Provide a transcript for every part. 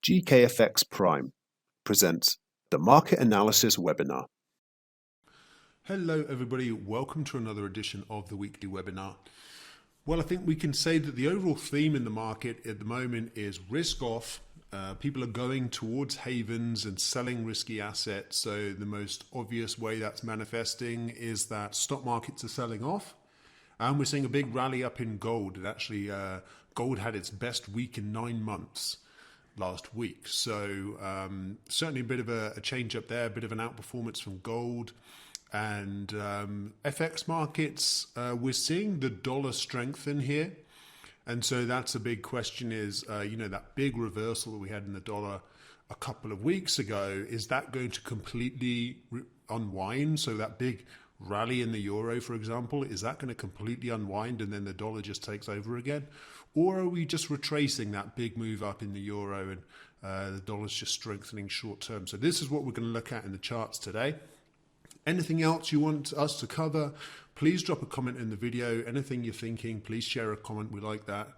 GKFX Prime presents the Market Analysis Webinar. Hello everybody, welcome to another edition of the weekly webinar. Well, I think we can say that the overall theme in the market at the moment is risk off. People are going towards havens and selling risky assets. So the most obvious way that's manifesting is that stock markets are selling off. And we're seeing a big rally up in gold. And actually, gold had its best week in 9 months last week. So certainly a bit of a change up there, a bit of an outperformance from gold. And FX markets, we're seeing the dollar strengthen here. And so that's a big question is, that big reversal that we had in the dollar a couple of weeks ago, is that going to completely unwind? So that big rally in the euro, for example, is that going to completely unwind and then the dollar just takes over again? Or are we just retracing that big move up in the euro and the dollar's just strengthening short term? So this is what we're going to look at in the charts today. Anything else you want us to cover, please drop a comment in the video. Anything you're thinking, please share a comment. We like that.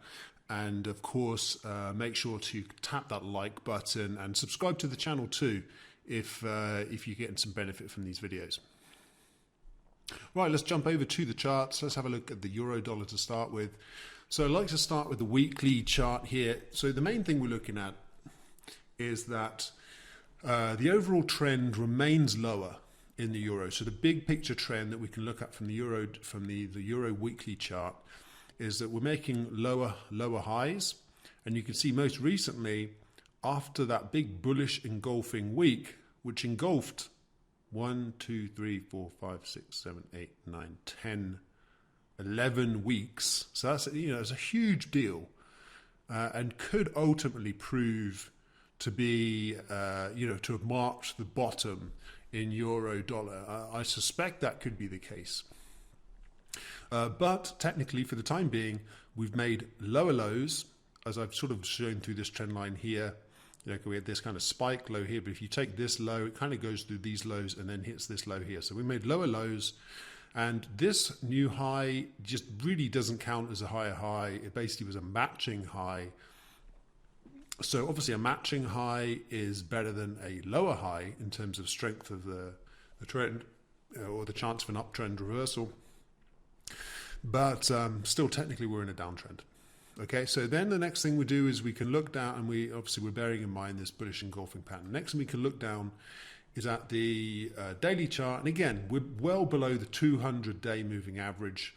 And of course, make sure to tap that like button and subscribe to the channel too if you're getting some benefit from these videos. Right, let's jump over to the charts. Let's have a look at the euro dollar to start with. So I'd like to start with the weekly chart here. So the main thing we're looking at is that the overall trend remains lower in the euro. So the big picture trend that we can look at from the euro weekly chart is that we're making lower highs. And you can see most recently, after that big bullish engulfing week, which engulfed 1, 2, 3, 4, 5, 6, 7, 8, 9, 10, 11 weeks. So that's, it's a huge deal and could ultimately prove to be, to have marked the bottom in euro dollar. I suspect that could be the case. But technically, for the time being, we've made lower lows, as I've sort of shown through this trend line here. We had this kind of spike low here, but if you take this low, it kind of goes through these lows and then hits this low here. So we made lower lows, and this new high just really doesn't count as a higher high. It basically was a matching high. So obviously a matching high is better than a lower high in terms of strength of the trend or the chance of an uptrend reversal. But still technically we're in a downtrend. Okay, so then the next thing we do is we can look down, and we're bearing in mind this bullish engulfing pattern. Next thing we can look down is at the daily chart. And again, we're well below the 200-day moving average,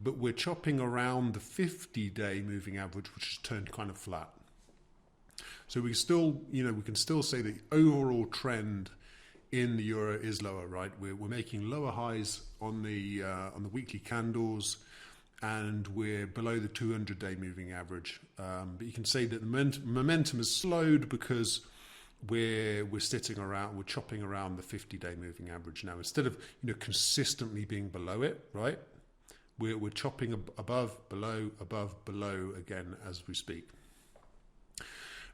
but we're chopping around the 50-day moving average, which has turned kind of flat. So we still, we can still say the overall trend in the euro is lower, right? We're making lower highs on the weekly candles, and we're below the 200-day moving average. But you can say that the momentum has slowed because we're chopping around the 50-day moving average now. Instead of consistently being below it, right? We're chopping above, below again as we speak.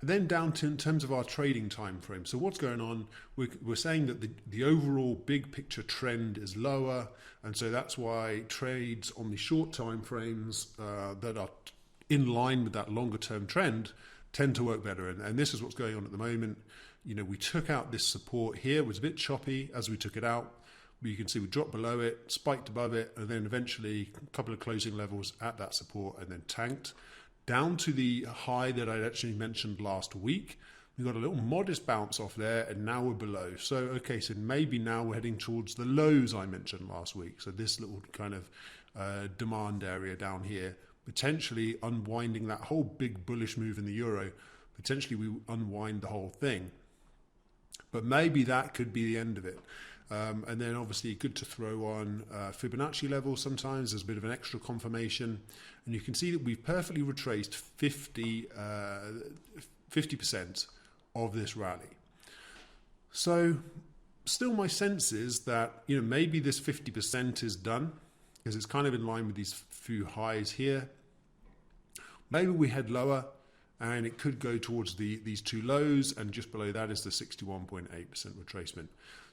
And then down to in terms of our trading time frame. So what's going on? We're saying that the overall big picture trend is lower, and so that's why trades on the short time frames that are in line with that longer term trend tend to work better. And this is what's going on at the moment. We took out this support here. It was a bit choppy as we took it out. But you can see we dropped below it, spiked above it, and then eventually a couple of closing levels at that support and then tanked down to the high that I'd actually mentioned last week. We got a little modest bounce off there, and now we're below. So, okay, so maybe now we're heading towards the lows I mentioned last week. So this little kind of demand area down here, potentially unwinding that whole big bullish move in the euro. Potentially we unwind the whole thing. But maybe that could be the end of it. And then obviously good to throw on Fibonacci levels sometimes. There's a bit of an extra confirmation. And you can see that we've perfectly retraced 50% of this rally. So still my sense is that, maybe this 50% is done because it's kind of in line with these few highs here. Maybe we head lower and it could go towards these two lows, and just below that is the 61.8% retracement.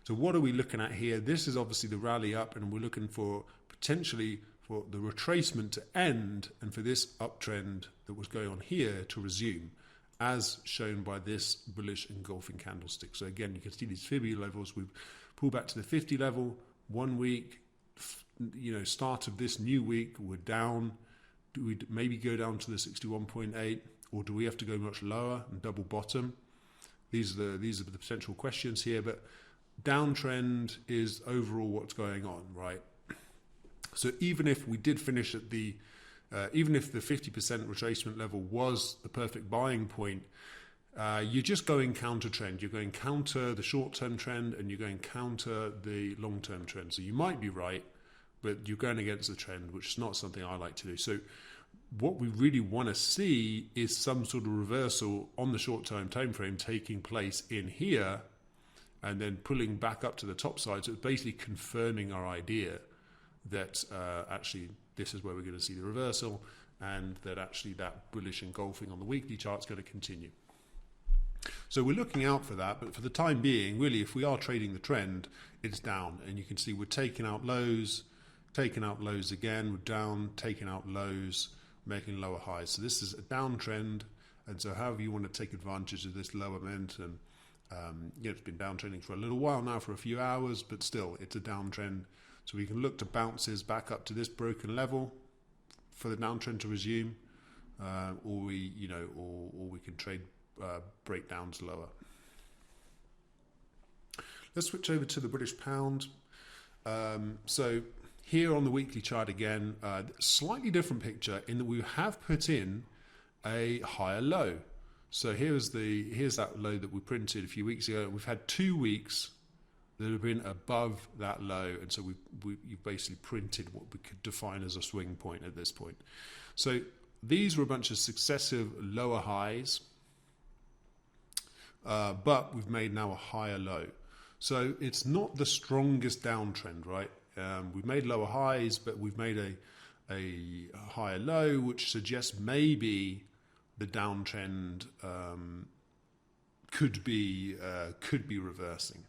So what are we looking at here? This is obviously the rally up, and we're looking for potentially for the retracement to end and for this uptrend that was going on here to resume. as shown by this bullish engulfing candlestick. So again, you can see these Fibonacci levels. We've pulled back to the 50 level, 1 week, start of this new week, we're down. Do we maybe go down to the 61.8, or do we have to go much lower and double bottom? These are the potential questions here, but downtrend is overall what's going on, right? So even if we did finish at even if the 50% retracement level was the perfect buying point, you're just going counter trend. You're going counter the short-term trend, and you're going counter the long-term trend. So you might be right, but you're going against the trend, which is not something I like to do. So what we really want to see is some sort of reversal on the short-term time frame taking place in here, and then pulling back up to the top side. So it's basically confirming our idea that actually this is where we're going to see the reversal, and that actually that bullish engulfing on the weekly chart is going to continue. So we're looking out for that, but for the time being, really, if we are trading the trend, it's down, and you can see we're taking out lows again, we're down, taking out lows, making lower highs. So this is a downtrend, and so however you want to take advantage of this lower momentum, it's been downtrending for a little while now, for a few hours, but still, it's a downtrend. So we can look to bounces back up to this broken level for the downtrend to resume, or we can trade breakdowns lower. Let's switch over to the British pound. So here on the weekly chart again, slightly different picture in that we have put in a higher low. So here's that low that we printed a few weeks ago. We've had 2 weeks that have been above that low, and so you've basically printed what we could define as a swing point at this point. So these were a bunch of successive lower highs, but we've made now a higher low. So it's not the strongest downtrend, right? We've made lower highs, but we've made a higher low, which suggests maybe the downtrend could be reversing.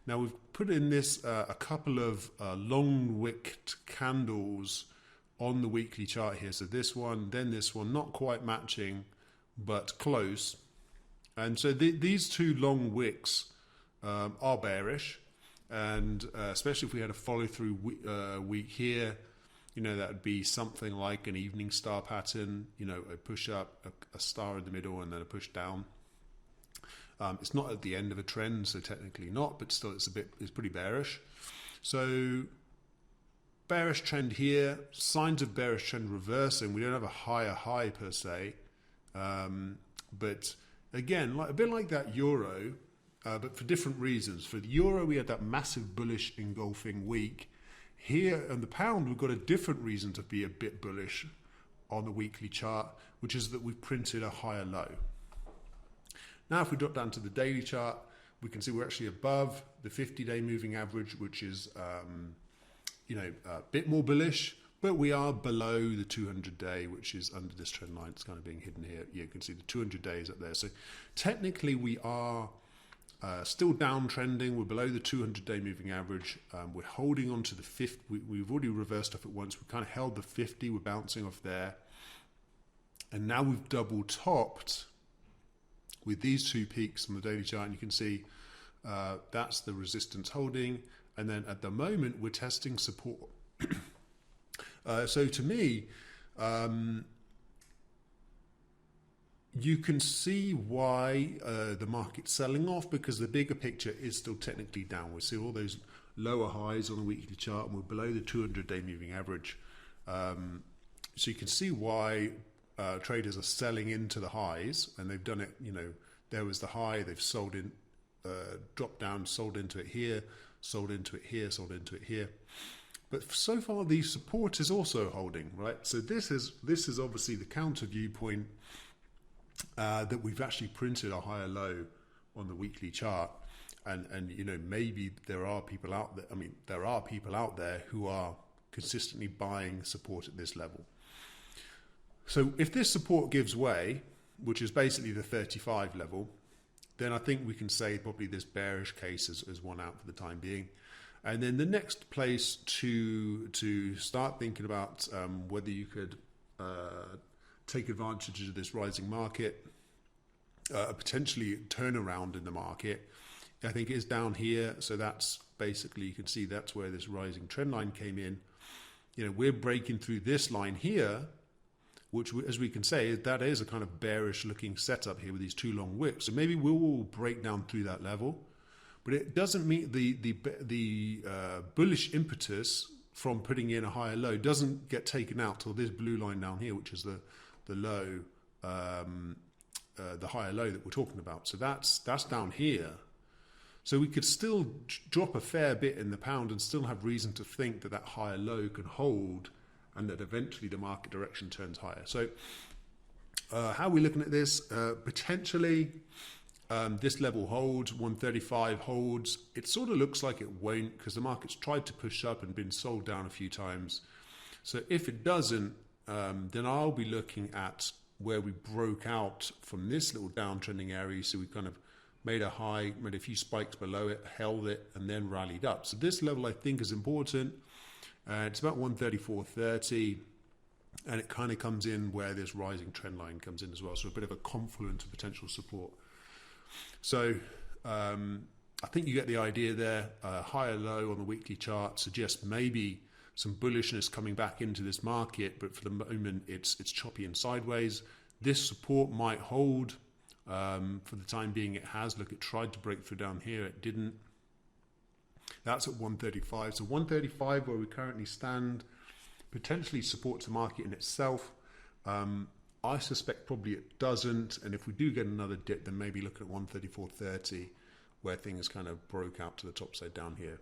Now we've put in this a couple of long-wicked candles on the weekly chart here. So this one, then this one, not quite matching, but close. And so these two long wicks are bearish, and especially if we had a follow-through week here, that would be something like an evening star pattern, a push up, a star in the middle, and then a push down. It's not at the end of a trend, so technically not, but still it's pretty bearish. So bearish trend here, signs of bearish trend reversing. We don't have a higher high per se, but again, a bit like that euro, but for different reasons. For the euro, we had that massive bullish engulfing week. Here on the pound, we've got a different reason to be a bit bullish on the weekly chart, which is that we've printed a higher low. Now, if we drop down to the daily chart, we can see we're actually above the 50-day moving average, which is, a bit more bullish, but we are below the 200-day, which is under this trend line. It's kind of being hidden here. You can see the 200 days up there. So technically, we are still downtrending. We're below the 200-day moving average. We're holding on to the 50. We've already reversed off at once. We kind of held the 50. We're bouncing off there. And now we've double topped with these two peaks on the daily chart, and you can see that's the resistance holding, and then at the moment we're testing support. So to me, you can see why the market's selling off, because the bigger picture is still technically down. We see all those lower highs on the weekly chart, and we're below the 200-day moving average. So you can see why traders are selling into the highs, and they've done it, there was the high, they've sold in, dropped down, sold into it here, sold into it here, sold into it here. But so far the support is also holding, right? So this is obviously the counter viewpoint that we've actually printed a higher low on the weekly chart. And maybe there are people out there, there are people out there who are consistently buying support at this level. So if this support gives way, which is basically the 35 level, then I think we can say probably this bearish case is won out for the time being. And then the next place to start thinking about whether you could take advantage of this rising market a potentially turnaround in the market. I think is down here. So that's basically, you can see that's where this rising trend line came in. We're breaking through this line here, which, as we can say, that is a kind of bearish looking setup here with these two long wicks. So maybe we will break down through that level, but it doesn't mean the bullish impetus from putting in a higher low doesn't get taken out till this blue line down here, which is the low, the higher low that we're talking about. So that's down here. So we could still drop a fair bit in the pound and still have reason to think that higher low can hold and that eventually the market direction turns higher. So how are we looking at this? Potentially this level holds, 135 holds. It sort of looks like it won't because the market's tried to push up and been sold down a few times. So if it doesn't, then I'll be looking at where we broke out from this little downtrending area. So we kind of made a high, made a few spikes below it, held it, and then rallied up. So this level I think is important. It's about 134.30, and it kind of comes in where this rising trend line comes in as well. So a bit of a confluence of potential support. So I think you get the idea there. Higher low on the weekly chart suggests maybe some bullishness coming back into this market, but for the moment it's choppy and sideways. This support might hold. For the time being it has. Look, it tried to break through down here, it didn't. That's at 135. So 135 where we currently stand potentially supports the market in itself. I suspect probably it doesn't, and if we do get another dip, then maybe look at 134.30 where things kind of broke out to the top side down here.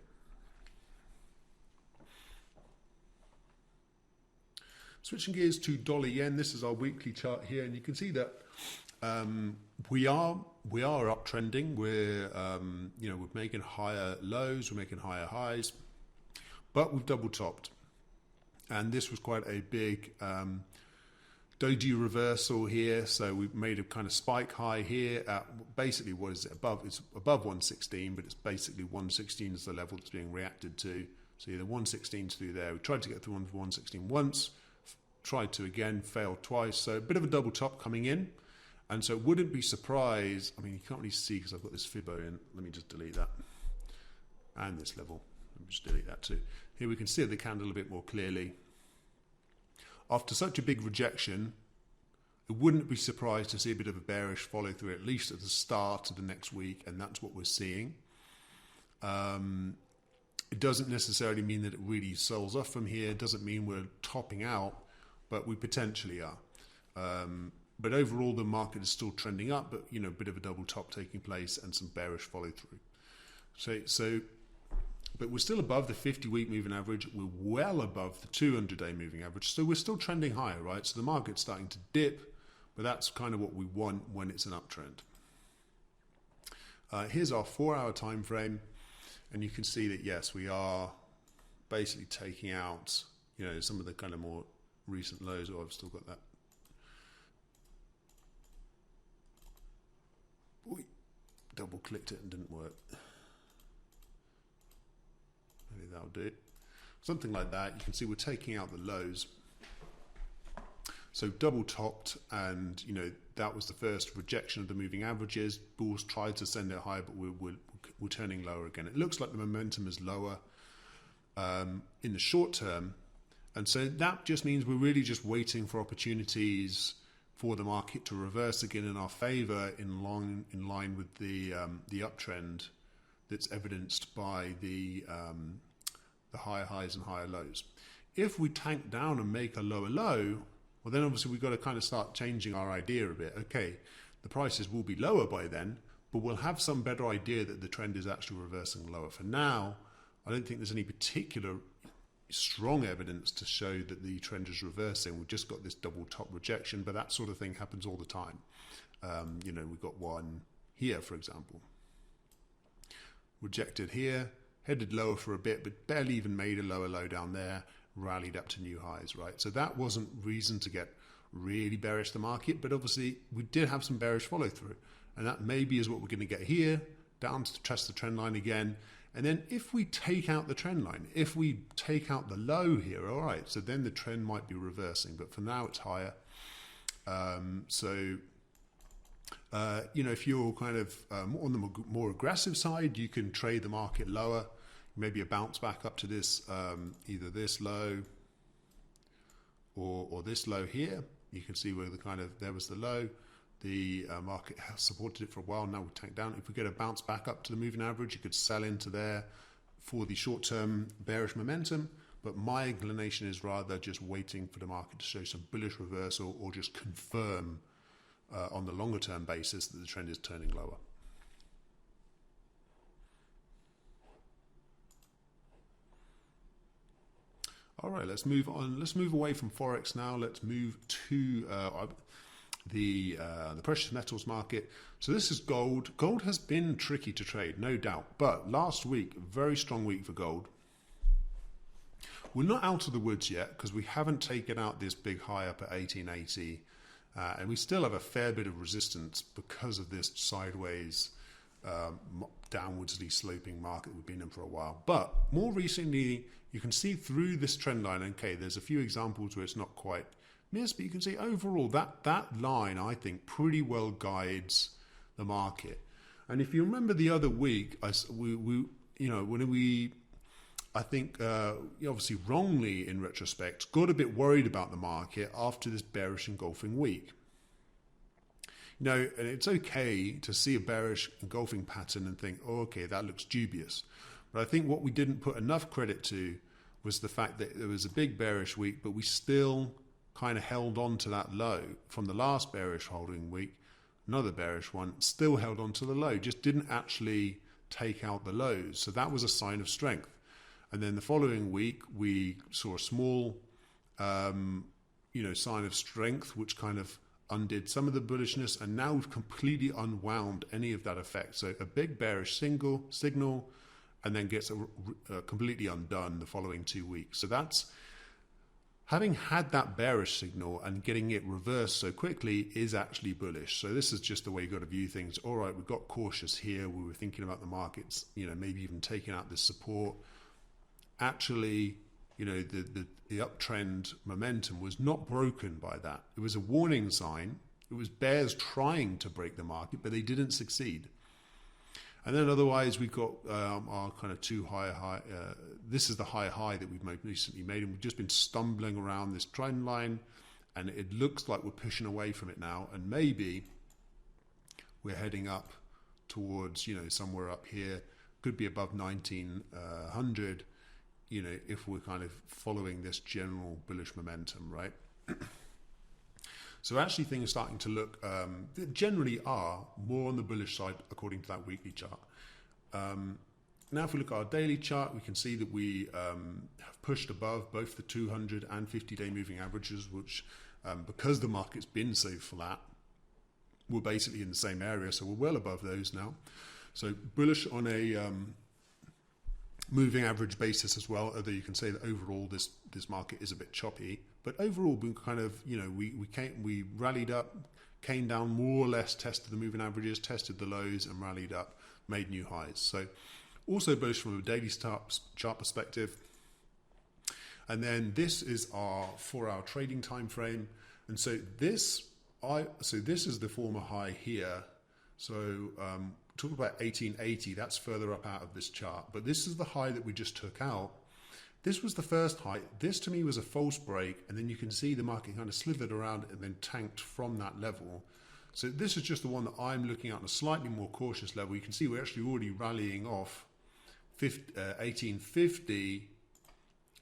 Switching gears to dollar yen, this is our weekly chart here, and you can see that we are uptrending. We're we're making higher lows, we're making higher highs, but we've double topped, and this was quite a big doji reversal here. So we've made a kind of spike high here at basically what is it above? It's above 116, but it's basically 116 is the level that's being reacted to. So the 116's through there. We tried to get through 116 once, tried to again, failed twice. So a bit of a double top coming in. And so wouldn't be surprised, I mean, you can't really see because I've got this Fibbo in. Let me just delete that. And this level. Let me just delete that too. Here we can see the candle a bit more clearly. After such a big rejection, it wouldn't be surprised to see a bit of a bearish follow through, at least at the start of the next week, and that's what we're seeing. It doesn't necessarily mean that it really sells off from here. It doesn't mean we're topping out, but we potentially are. But overall, the market is still trending up, but a bit of a double top taking place and some bearish follow through. But we're still above the 50-week moving average. We're well above the 200-day moving average. So we're still trending higher, right? So the market's starting to dip, but that's kind of what we want when it's an uptrend. Here's our 4-hour time frame, and you can see that yes, we are basically taking out, some of the kind of more recent lows. Oh, I've still got that. Double clicked it and didn't work. Maybe that'll do. Something like that. You can see we're taking out the lows. So double topped, and that was the first rejection of the moving averages. Bulls tried to send it higher, but we're turning lower again. It looks like the momentum is lower in the short term, and so that just means we're really just waiting for opportunities for the market to reverse again in our favor, in line with the uptrend that's evidenced by the higher highs and higher lows. If we tank down and make a lower low, well, then obviously we've got to kind of start changing our idea a bit. Okay, the prices will be lower by then, but we'll have some better idea that the trend is actually reversing lower. For now, I don't think there's any particular strong evidence to show that the trend is reversing. We've just got this double top rejection, but that sort of thing happens all the time. We've got one here, for example. Rejected here, headed lower for a bit, but barely even made a lower low down there, rallied up to new highs, right? So that wasn't reason to get really bearish the market, but obviously we did have some bearish follow through, and that maybe is what we're going to get here, down to test the trend line again. And then if we take out the trend line, if we take out the low here, all right, so then the trend might be reversing, but for now it's higher. if you're kind of on the more aggressive side, you can trade the market lower, maybe a bounce back up to this, either this low or this low here. You can see where there was the low. The market has supported it for a while. Now we tank down. If we get a bounce back up to the moving average, you could sell into there for the short-term bearish momentum. But my inclination is rather just waiting for the market to show some bullish reversal or just confirm on the longer term basis that the trend is turning lower. All right, let's move on. Let's move away from Forex now. Let's move to the precious metals market. So this is gold. Gold has been tricky to trade, no doubt. But last week, very strong week for gold. We're not out of the woods yet because we haven't taken out this big high up at 1880. And we still have a fair bit of resistance because of this sideways, downwardsly sloping market we've been in for a while. But more recently, you can see through this trend line, okay, there's a few examples where it's not quite missed, but you can see overall that line, I think, pretty well guides the market. And if you remember the other week, I think, obviously wrongly in retrospect, got a bit worried about the market after this bearish engulfing week. And it's okay to see a bearish engulfing pattern and think, oh, okay, that looks dubious. But I think what we didn't put enough credit to was the fact that there was a big bearish week, but we still kind of held on to that low from the last bearish holding week, another bearish one, still held on to the low, just didn't actually take out the lows. So that was a sign of strength. And then the following week, we saw a small, sign of strength, which kind of undid some of the bullishness, and now we've completely unwound any of that effect. So a big bearish signal, and then gets completely undone the following 2 weeks. So that's having had that bearish signal and getting it reversed so quickly is actually bullish. So this is just the way you've got to view things. All right, we got cautious here. We were thinking about the markets, maybe even taking out this support. Actually, the uptrend momentum was not broken by that. It was a warning sign. It was bears trying to break the market, but they didn't succeed. And then otherwise, we got our kind of two high. This is the high that we've most recently made, and we've just been stumbling around this trend line, and it looks like we're pushing away from it now, and maybe we're heading up towards, somewhere up here, could be above 1900. If we're kind of following this general bullish momentum, right? So actually things are starting to look, they generally are more on the bullish side according to that weekly chart. Now if we look at our daily chart, we can see that we have pushed above both the 200 and 50-day moving averages, which because the market's been so flat, we're basically in the same area, so we're well above those now. So bullish on a moving average basis as well, although you can say that overall this market is a bit choppy. But overall, we kind of, we rallied up, came down, more or less tested the moving averages, tested the lows, and rallied up, made new highs. So also bullish from a daily chart perspective. And then this is our 4-hour trading time frame. And so this is the former high here. So talk about 1880, that's further up out of this chart. But this is the high that we just took out. This was the first high. This to me was a false break, and then you can see the market kind of slithered around and then tanked from that level. So this is just the one that I'm looking at on a slightly more cautious level. You can see we're actually already rallying off 1850.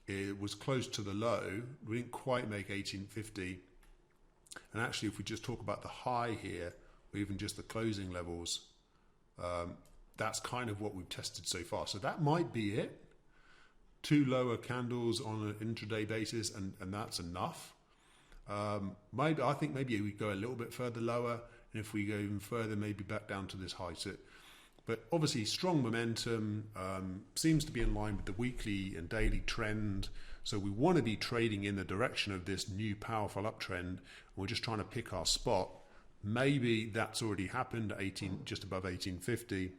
It was close to the low. We didn't quite make 1850. And actually, if we just talk about the high here, or even just the closing levels, that's kind of what we've tested so far. So that might be it. 2 lower candles on an intraday basis, and that's enough. I think maybe we go a little bit further lower, and if we go even further, maybe back down to this high. But obviously, strong momentum seems to be in line with the weekly and daily trend. So we want to be trading in the direction of this new powerful uptrend. We're just trying to pick our spot. Maybe that's already happened, just above 1850.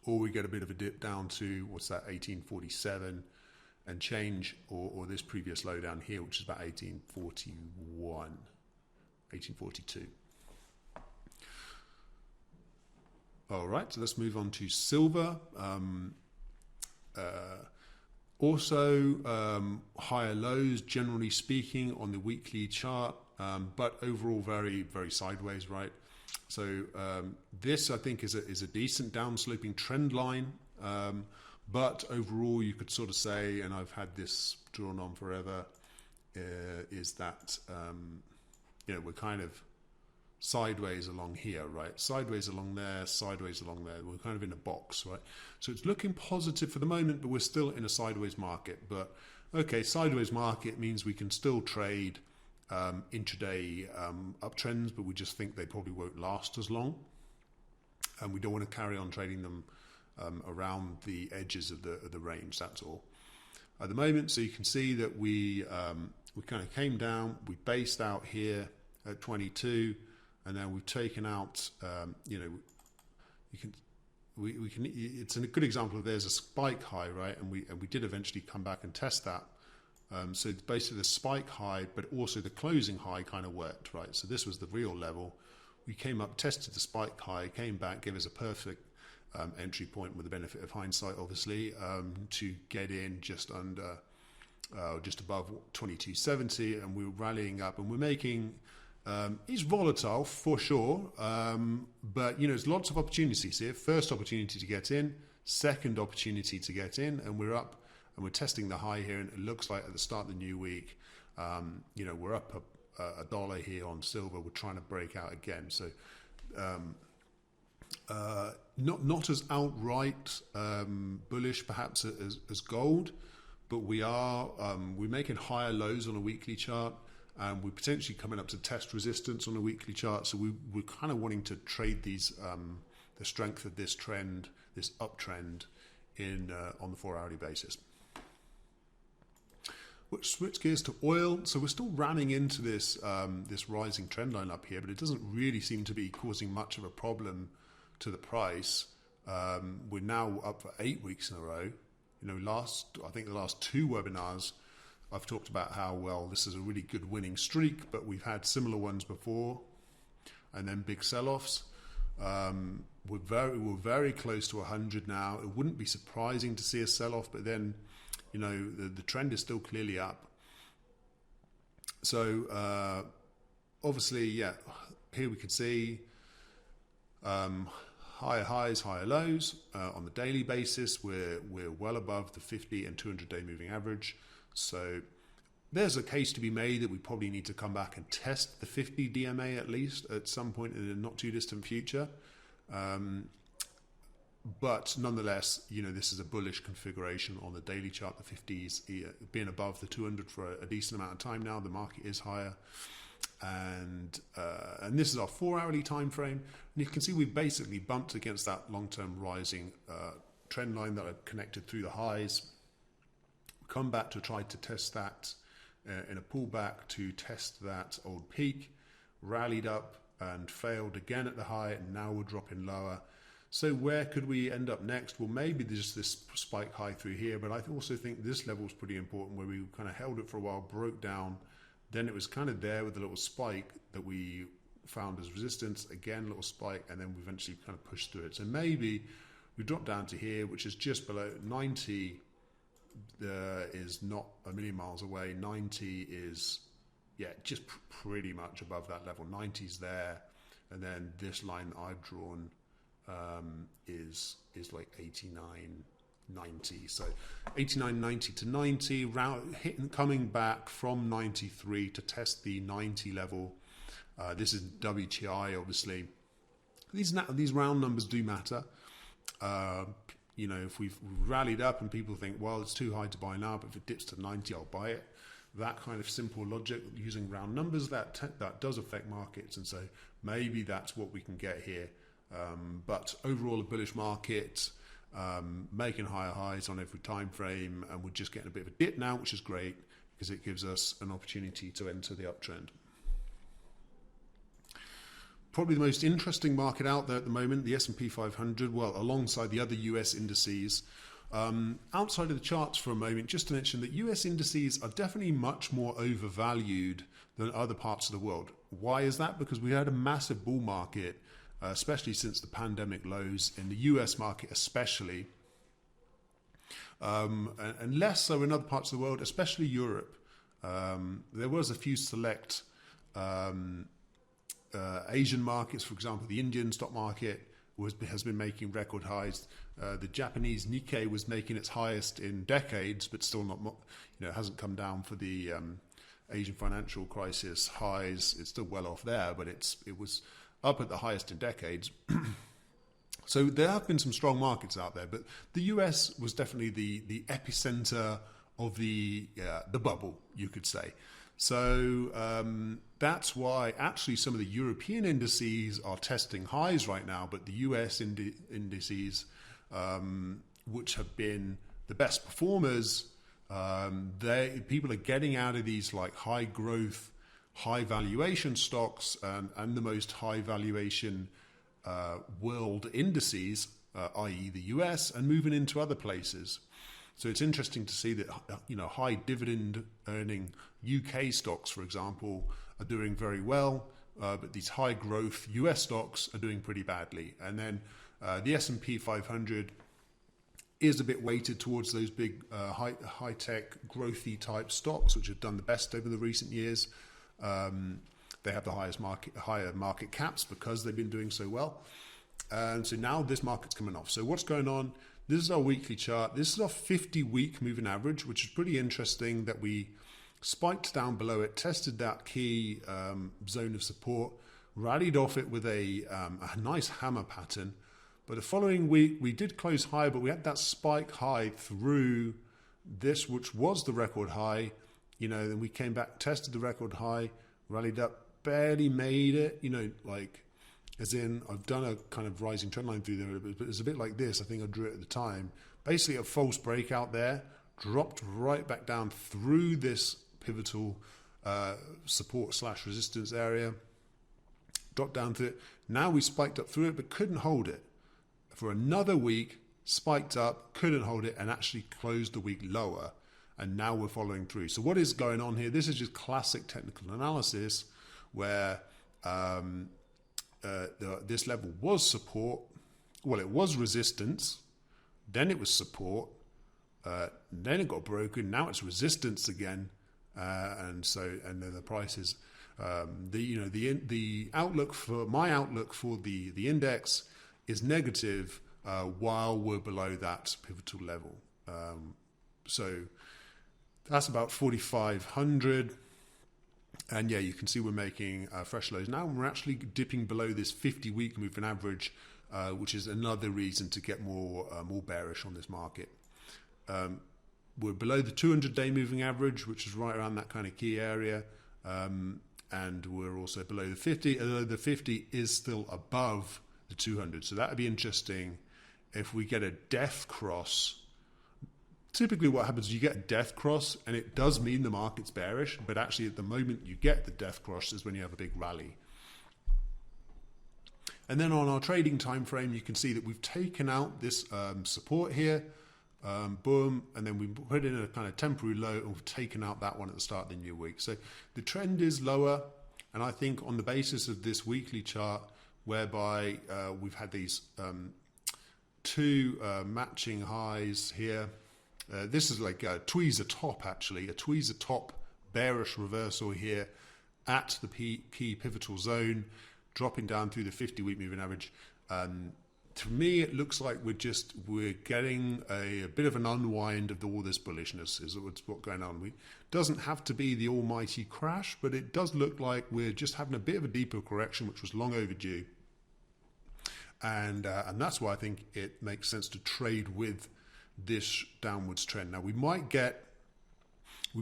Or we get a bit of a dip down to, 1847 and change, or this previous low down here, which is about 1841, 1842. All right, so let's move on to silver. Also, higher lows, generally speaking, on the weekly chart, but overall very, very sideways, right? So this, I think, is a decent downsloping trend line, but overall, you could sort of say, and I've had this drawn on forever, is that we're kind of sideways along here, right? Sideways along there, sideways along there. We're kind of in a box, right? So it's looking positive for the moment, but we're still in a sideways market. But okay, sideways market means we can still trade intraday uptrends, but we just think they probably won't last as long, and we don't want to carry on trading them around the edges of the range. That's all at the moment. So you can see that we kind of came down, we based out here at 22. And then we've taken out, it's a good example of there's a spike high, right? And we did eventually come back and test that. So it's basically the spike high, but also the closing high kind of worked, right? So this was the real level. We came up, tested the spike high, came back, gave us a perfect entry point with the benefit of hindsight, obviously, to get in just under, just above 2270, and we were rallying up, and we're making. It's volatile for sure, but there's lots of opportunities here. First opportunity to get in, second opportunity to get in, and we're up and we're testing the high here, and it looks like at the start of the new week, we're up $1 here on silver. We're trying to break out again, so not as outright bullish perhaps as gold, but we're making higher lows on a weekly chart. We're potentially coming up to test resistance on a weekly chart, so we're kind of wanting to trade these the strength of this trend, this uptrend, on the 4-hourly basis. We'll switch gears to oil. So we're still ramming into this this rising trend line up here, but it doesn't really seem to be causing much of a problem to the price. We're now up for 8 weeks in a row. I think the last 2 webinars, I've talked about how, well, this is a really good winning streak, but we've had similar ones before, and then big sell-offs. We're very close to 100 now. It wouldn't be surprising to see a sell-off, but then, the trend is still clearly up. So, obviously, yeah, here we can see higher highs, higher lows. On the daily basis, we're well above the 50 and 200-day moving average. So there's a case to be made that we probably need to come back and test the 50 DMA at least at some point in the not too distant future. But nonetheless, this is a bullish configuration on the daily chart. The 50s being above the 200 for a decent amount of time now. The market is higher. And this is our 4-hourly time frame. And you can see we've basically bumped against that long-term rising trend line that I've connected through the highs. Come back to try to test that in a pullback to test that old peak, rallied up and failed again at the high, and now we're dropping lower. So where could we end up next? Well, maybe there's this spike high through here, but I also think this level is pretty important, where we kind of held it for a while, broke down, then it was kind of there with a little spike that we found as resistance, again, little spike, and then we eventually kind of pushed through it. So maybe we drop down to here, which is just below 90. Is not a million miles away. 90 is, just pretty much above that level. 90's there, and then this line I've drawn is like 89, 90. So 89, 90 to 90, coming back from 93 to test the 90 level. This is WTI, obviously. These round numbers do matter. If we've rallied up and people think, well, it's too high to buy now, but if it dips to 90, I'll buy it. That kind of simple logic using round numbers, that does affect markets. And so maybe that's what we can get here. But overall, a bullish market, making higher highs on every time frame. And we're just getting a bit of a dip now, which is great because it gives us an opportunity to enter the uptrend. Probably the most interesting market out there at the moment, the S&P 500, well, alongside the other US indices. Outside of the charts for a moment, just to mention that US indices are definitely much more overvalued than other parts of the world. Why is that? Because we had a massive bull market especially since the pandemic lows in the US market especially, and less so in other parts of the world, especially Europe. There was a few select Asian markets, for example, the Indian stock market has been making record highs. The Japanese Nikkei was making its highest in decades, but still not, hasn't come down for the Asian financial crisis highs. It's still well off there, but it was up at the highest in decades. So there have been some strong markets out there, but the US was definitely the epicenter of the bubble, you could say. So that's why actually some of the European indices are testing highs right now, but the US indices, which have been the best performers, people are getting out of these like high growth, high valuation stocks and the most high valuation world indices, i.e. the US, and moving into other places. So it's interesting to see that high dividend earning UK stocks, for example, are doing very well, but these high growth US stocks are doing pretty badly. And then the S&P 500 is a bit weighted towards those big high tech growthy type stocks, which have done the best over the recent years. They have the higher market caps because they've been doing so well. And so now this market's coming off. So what's going on? This is our weekly chart. This is our 50-week moving average, which is pretty interesting that we spiked down below it, tested that key zone of support, rallied off it with a nice hammer pattern. But the following week, we did close higher, but we had that spike high through this, which was the record high. Then we came back, tested the record high, rallied up, barely made it, as in, I've done a kind of rising trend line through there, but it's a bit like this. I think I drew it at the time. Basically, a false breakout there, dropped right back down through this pivotal support / resistance area, dropped down to it. Now we spiked up through it, but couldn't hold it. For another week, spiked up, couldn't hold it, and actually closed the week lower. And now we're following through. So what is going on here? This is just classic technical analysis where this level was support. Well, it was resistance. Then it was support. Then it got broken. Now it's resistance again. And then the prices. The outlook for my outlook for the index is negative while we're below that pivotal level. So that's about 4,500. And yeah, you can see we're making fresh lows now. And we're actually dipping below this 50-week moving average, which is another reason to get more bearish on this market. We're below the 200-day moving average, which is right around that kind of key area. And we're also below the 50, although the 50 is still above the 200. So that would be interesting if we get a death cross. Typically what happens is you get a death cross and it does mean the market's bearish, but actually at the moment you get the death cross is when you have a big rally. And then on our trading time frame, you can see that we've taken out this support here, boom, and then we put in a kind of temporary low and we've taken out that one at the start of the new week. So the trend is lower, and I think on the basis of this weekly chart, whereby we've had these two matching highs here. This is like a tweezer top, actually, a tweezer top bearish reversal here at the key pivotal zone, dropping down through the 50-week moving average. To me, it looks like we're getting a bit of an unwind of all this bullishness is what's going on. It doesn't have to be the almighty crash, but it does look like we're just having a bit of a deeper correction, which was long overdue. And that's why I think it makes sense to trade with this downwards trend. Now we've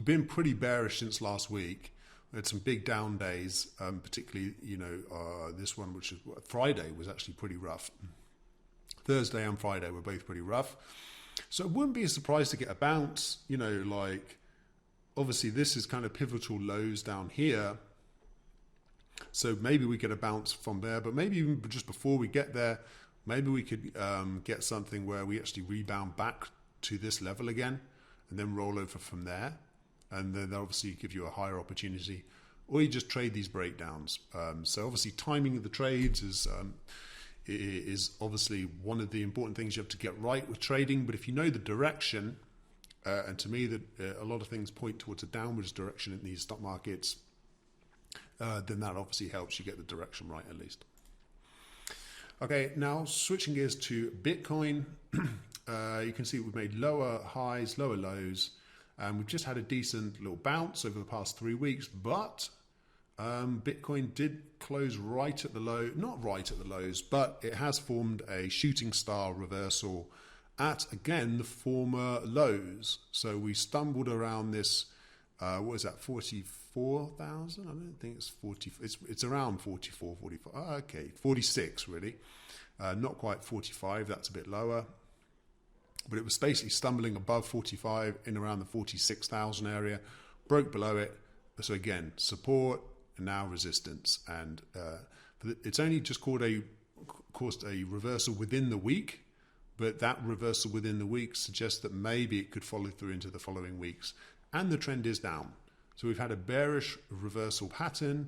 been pretty bearish since last week. We had some big down days, particularly, this one, which is Friday, was actually pretty rough. Thursday and Friday were both pretty rough. So it wouldn't be a surprise to get a bounce, obviously this is kind of pivotal lows down here. So maybe we get a bounce from there, but maybe even just before we get there, maybe we could get something where we actually rebound back to this level again and then roll over from there. And then obviously give you a higher opportunity, or you just trade these breakdowns. So obviously timing of the trades is is obviously one of the important things you have to get right with trading. But if you know the direction, and to me that a lot of things point towards a downwards direction in these stock markets, then that obviously helps you get the direction right at least. Okay, now switching gears to Bitcoin. You can see we've made lower highs, lower lows, and we've just had a decent little bounce over the past 3 weeks, but Bitcoin did close right at the low, not right at the lows, but it has formed a shooting star reversal at, again, the former lows. So we stumbled around this, what is that, 44,000? I don't think it's 40, it's around 44, 45, okay, 46 really. Not quite 45, that's a bit lower. But it was basically stumbling above 45 in around the 46,000 area, broke below it. So again, support and now resistance. And it's only just caused a reversal within the week, but that reversal within the week suggests that maybe it could follow through into the following weeks. And the trend is down. So we've had a bearish reversal pattern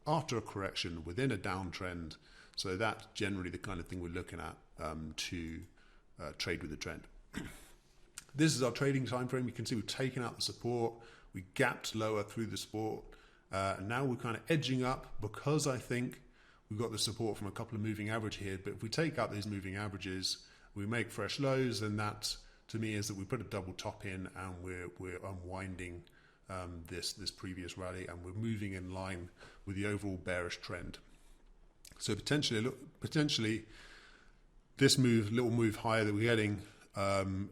after a correction within a downtrend. So that's generally the kind of thing we're looking at to trade with the trend. This is our trading time frame. You can see we've taken out the support. We gapped lower through the support. And now we're kind of edging up because I think we've got the support from a couple of moving average here. But if we take out these moving averages, we make fresh lows, then that to me is that we put a double top in and we're unwinding this previous rally, and we're moving in line with the overall bearish trend. So potentially this little move higher that we're getting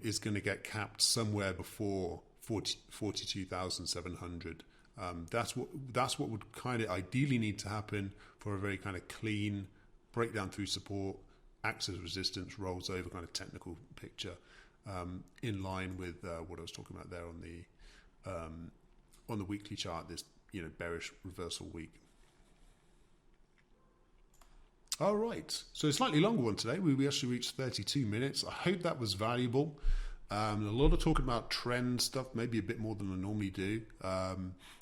is going to get capped somewhere before 42,700. That's what would kind of ideally need to happen for a very kind of clean breakdown through support, acts as resistance, rolls over kind of technical picture, in line with what I was talking about there on the weekly chart. This bearish reversal week. All right, so a slightly longer one today. We actually reached 32 minutes. I hope that was valuable. A lot of talking about trend stuff, maybe a bit more than I normally do.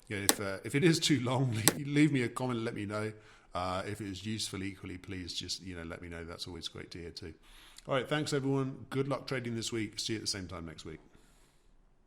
If it is too long, leave me a comment and let me know. If it is useful equally, please just let me know. That's always great to hear too. All right, thanks everyone. Good luck trading this week. See you at the same time next week.